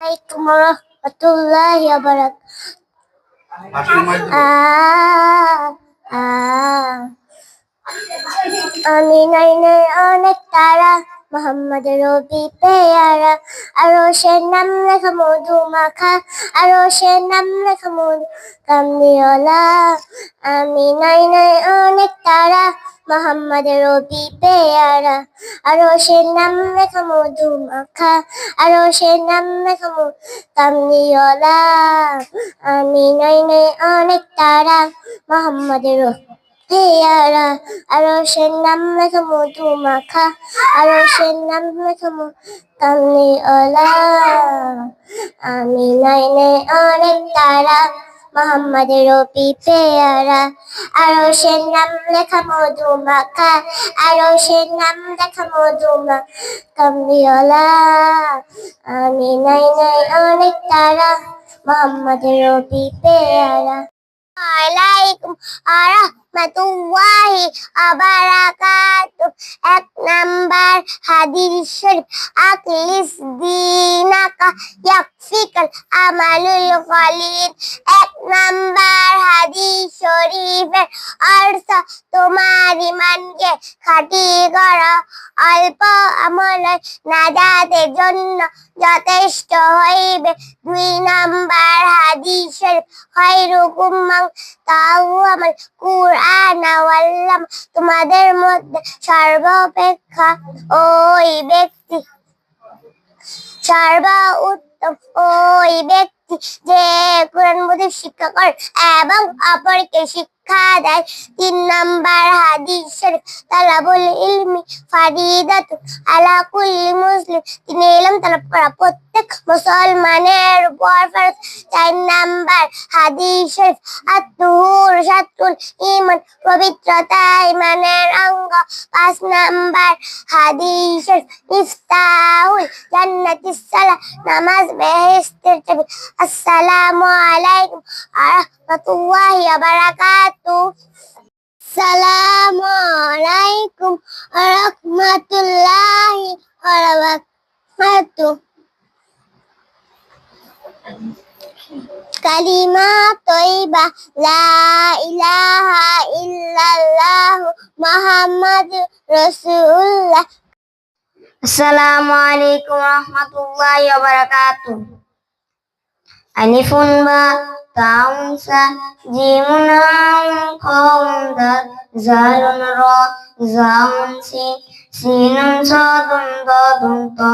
Assalamualaikum warahmatullahi wabarakatuh. আমি নাই অনেক তারা, মোহাম্মদের রবি পেয়ারা, আরো সে নাম লেখা মধু মাখা, আরো সে নাম লেখা মধু কামলিওয়ালা। আমি নাই অনেক তারা, মোহাম্মদের রবি পেয়ারা, আরো সে নাম লেখা মধু মাখা, আরো সে নাম লেখা মধু কামলিওয়ালা। আমি নাই অনেক তারা, মোহাম্মদের পেয়ারা, আরো সে নাম লেখা মধু মাখা, আরো সে নাম লেখা কামলিওয়ালা। আমি নাই অনেক তারা, মোহাম্মদের রবি পেয়ারা, আরো সে নাম লেখা মধু মাখা, আরো সে নাম লেখা মধু কামলিওয়ালা। আমি নাই অনেক তারা, মোহাম্মদের রবি পেয়ারা। আলাইকুম আরহামাতুল্লাহি ওয়াবারাকাতুহু। 1 নাম্বার হাদিস শরীফ, আকলিস দিনাকা ইয়াকফিকাল আমালুল কলিল। 1 নাম্বার হাদিস শরীফের অর্থ, তোমার ঈমানকে খাঁটি করো, অল্প আমলে নাজাতের জন্য যথেষ্ট হইবে। 2 নাম্বার হাদিস শরীফ, খায়রুকুম মান তাআল্লামাল কুরআন ওয়া আল্লামা। তোমাদের মধ্যে সর্বোত্তম ওই ব্যক্তি যে কোরআন মজিদ শিক্ষা করে এবং অপরকে শিক্ষা দেয়। 3 নাম্বার হাদিস শরীফ, তালাবুল ইলমি ফারিদাতুন আলা কুল্লি মুসলিম। ইলম তলব করা প্রত্যেক মুসলমানের উপর ফরজ। 4 নাম্বার হাদিস শরীফ, আত-তুহুর শাতরুল ঈমান, পবিত্রতা ঈমানের অঙ্গ। 5 নাম্বার হাদিস শরীফ, ইফতাহুল জান্নাতিস সালাহ, নামাজ বেহেশতের চাবি। আসসালামু আলাইকুম ওয়া রাহমাতুল্লাহি ওয়া বারাকাতুহু। আসসালামু আলাইকুম ওয়া রাহমাতুল্লাহি ওয়া বারাকাতুহু। কালিমা তয়্যিবা, লা ইলাহা ইল্লাল্লাহ মুহাম্মাদুর রাসূলুল্লাহ। আসসালামু আলাইকুম রাহমাতুল্লাহি ওয়া বারাকাতুহু। আলিফুন বা, তাউন সা, জিমুন আইন, কফুন দাল, জালুন রা, জাউন সিন, সিনুন সাদুন দাদুন তা,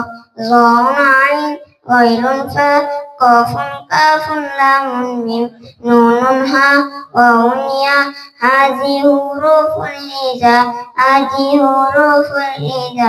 জাউন আইন, গাইনুন ফা, কফুন কাফুন লামুন মিম, নুনুন হা, ওয়াউন ইয়া। হাযিহি হুরুফুল হিজা।